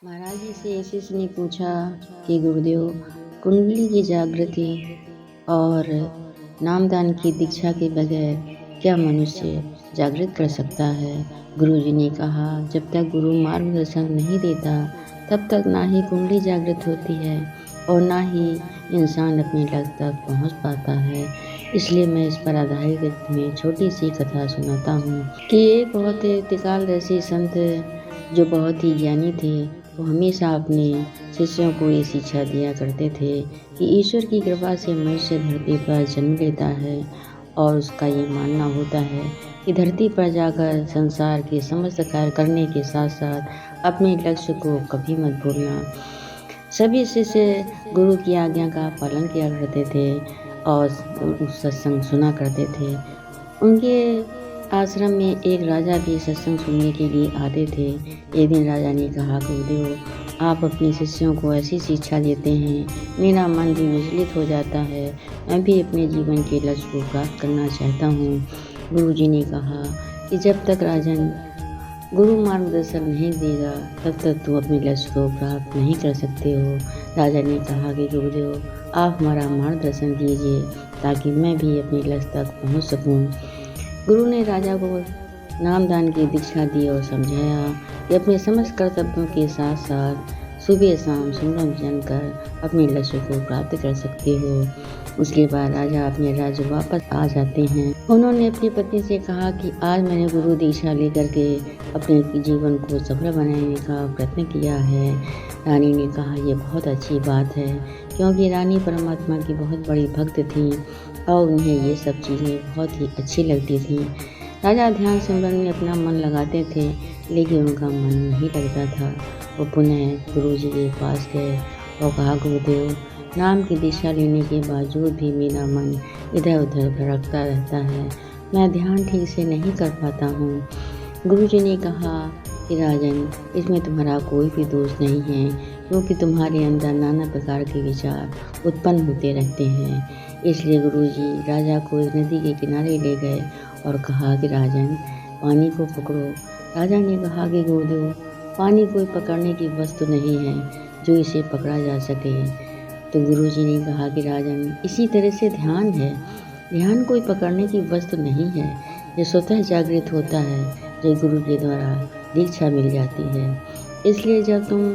महाराज जी से एक शिष्य ने पूछा कि गुरुदेव, कुंडली की जागृति और नामदान की दीक्षा के बगैर क्या मनुष्य जागृत कर सकता है। गुरुजी ने कहा, जब तक गुरु मार्गदर्शन नहीं देता तब तक ना ही कुंडली जागृत होती है और ना ही इंसान अपने लक्ष्य तक पहुंच पाता है। इसलिए मैं इस पर आधारित में छोटी सी कथा सुनाता हूँ कि एक बहुत त्रिकालदर्शी संत जो बहुत ही ज्ञानी थे, वो हमेशा अपने शिष्यों को ये शिक्षा दिया करते थे कि ईश्वर की कृपा से मनुष्य धरती पर जन्म लेता है और उसका ये मानना होता है कि धरती पर जाकर संसार के समस्त कार्य करने के साथ साथ अपने लक्ष्य को कभी मत भूलना। सभी शिष्य गुरु की आज्ञा का पालन किया करते थे और सत्संग सुना करते थे। उनके आश्रम में एक राजा भी सत्संग सुनने के लिए आते थे। एक दिन राजा ने कहा, गुरुदेव, आप अपने शिष्यों को ऐसी शिक्षा देते हैं, मेरा मन भी विचलित हो जाता है। मैं भी अपने जीवन के लक्ष्य को प्राप्त करना चाहता हूँ। गुरुजी ने कहा कि जब तक राजन गुरु मार्गदर्शन नहीं देगा तब तक तुम अपने लक्ष्य को प्राप्त नहीं कर सकते हो। राजा ने कहा कि गुरुदेव, आप हमारा मार्गदर्शन कीजिए ताकि मैं भी अपने लक्ष्य तक पहुँच सकूँ। गुरु ने राजा को नामदान की दीक्षा दी और समझाया कि अपने समस्त कर्तव्यों के साथ साथ सुबह शाम सुंदर भजन कर अपने लक्ष्य को प्राप्त कर सकते हो। उसके बाद राजा अपने राज्य वापस आ जाते हैं। उन्होंने अपनी पत्नी से कहा कि आज मैंने गुरु दीक्षा लेकर के अपने जीवन को सफल बनाने का प्रयत्न किया है। रानी ने कहा, यह बहुत अच्छी बात है, क्योंकि रानी परमात्मा की बहुत बड़ी भक्त थी और उन्हें ये सब चीज़ें बहुत ही अच्छी लगती थी। राजा ध्यान सिमरन में अपना मन लगाते थे, लेकिन उनका मन नहीं लगता था। वो पुनः गुरुजी के पास गए और कहा, गुरुदेव, नाम की दिशा लेने के बावजूद भी मेरा मन इधर उधर भटकता रहता है। मैं ध्यान ठीक से नहीं कर पाता हूँ। गुरुजी ने कहा कि राजन, इसमें तुम्हारा कोई भी दोष नहीं है, क्योंकि तुम्हारे अंदर नाना प्रकार के विचार उत्पन्न होते रहते हैं। इसलिए गुरुजी राजा को एक नदी के किनारे ले गए और कहा कि राजन, पानी को पकड़ो। राजा ने कहा कि गुरुदेव, पानी कोई पकड़ने की वस्तु नहीं है जो इसे पकड़ा जा सके। तो गुरुजी ने कहा कि राजन, इसी तरह से ध्यान है। ध्यान कोई पकड़ने की वस्तु नहीं है, ये स्वतः जागृत होता है जो गुरु के द्वारा दीक्षा मिल जाती है। इसलिए जब तुम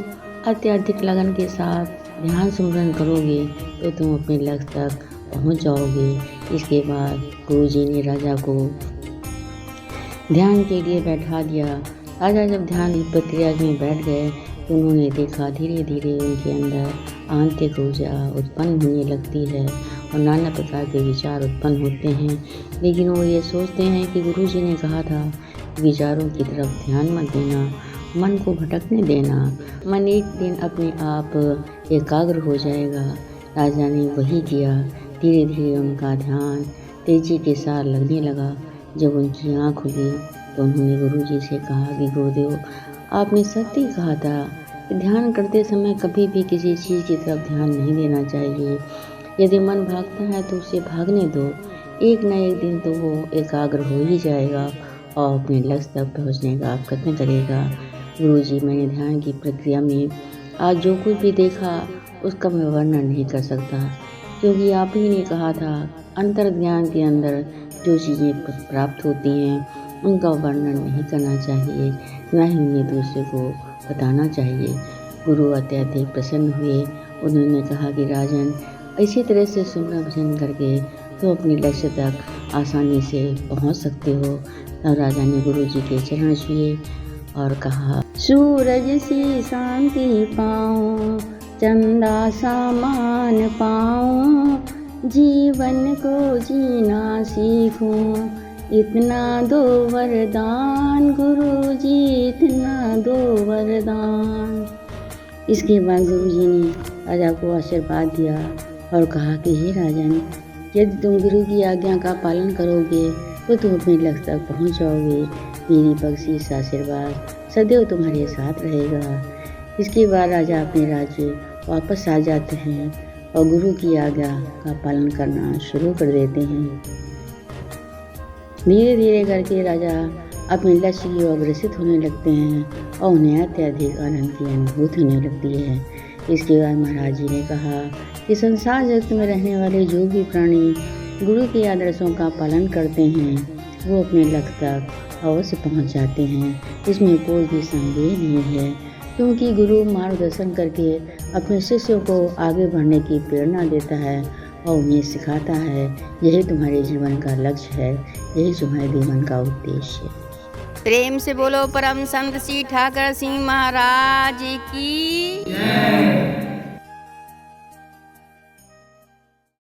अत्यधिक लगन के साथ ध्यान सिमरन करोगे तो तुम अपने लक्ष्य तक पहुंच जाओगे। इसके बाद गुरुजी ने राजा को ध्यान के लिए बैठा दिया। राजा जब ध्यान की प्रक्रिया में बैठ गए तो उन्होंने देखा धीरे धीरे उनके अंदर आंतरिक ऊर्जा उत्पन्न होने लगती है और नाना प्रकार के विचार उत्पन्न होते हैं। लेकिन वो ये सोचते हैं कि गुरुजी ने कहा था, विचारों की तरफ ध्यान मत देना, मन को भटकने देना, मन एक दिन अपने आप एकाग्र हो जाएगा। राजा ने वही किया। धीरे धीरे उनका ध्यान तेजी के साथ लगने लगा। जब उनकी आँख खुली तो उन्होंने गुरुजी से कहा कि गुरुदेव, आपने सत्य ही कहा था कि ध्यान करते समय कभी भी किसी चीज़ की तरफ ध्यान नहीं देना चाहिए। यदि मन भागता है तो उसे भागने दो, एक न एक दिन तो वो एकाग्र हो ही जाएगा और अपने लक्ष्य तक पहुँचने का प्रयत्न करेगा। गुरुजी, मैंने ध्यान की प्रक्रिया में आज जो कुछ भी देखा उसका मैं वर्णन नहीं कर सकता, क्योंकि आप ही ने कहा था अंतर्ज्ञान के अंदर जो चीज़ें प्राप्त होती हैं उनका वर्णन नहीं करना चाहिए, न ही उन्हें दूसरे को बताना चाहिए। गुरु अत्यधिक प्रसन्न हुए। उन्होंने कहा कि राजन, इसी तरह से सुमरन भजन करके तो अपने लक्ष्य तक आसानी से पहुंच सकते हो। तब राजा ने गुरुजी के चरण छुए और कहा, सूरज सी शांति पाऊं, चंदा सा मान पाऊं, जीवन को जीना सीखूं, इतना दो वरदान गुरुजी, इतना दो वरदान। इसके बाद गुरुजी ने राजा को आशीर्वाद दिया और कहा कि हे राजन, यदि तुम गुरु की आज्ञा का पालन करोगे तो तुम अपने लक्ष्य तक पहुंच जाओगे। मेरी बख्शीश आशीर्वाद सदैव तुम्हारे साथ रहेगा। इसके बाद राजा अपने राज्य वापस आ जाते हैं और गुरु की आज्ञा का पालन करना शुरू कर देते हैं। धीरे धीरे करके राजा अपने लक्ष्य की ओर अग्रसित होने लगते हैं और उन्हें अत्यधिक आनंद की अनुभूति होने लगती है। इसके बाद महाराज जी ने कहा कि संसार जगत में रहने वाले जो भी प्राणी गुरु के आदर्शों का पालन करते हैं वो अपने लक्ष्य तक अवश्य पहुंच जाते हैं। इसमें कोई भी संदेह नहीं है, क्योंकि गुरु मार्गदर्शन करके अपने शिष्यों को आगे बढ़ने की प्रेरणा देता है और उन्हें सिखाता है यही तुम्हारे जीवन का लक्ष्य है, यही तुम्हारे जीवन का उद्देश्य है। प्रेम से बोलो परम संत श्री ठाकर सिंह महाराज की जय।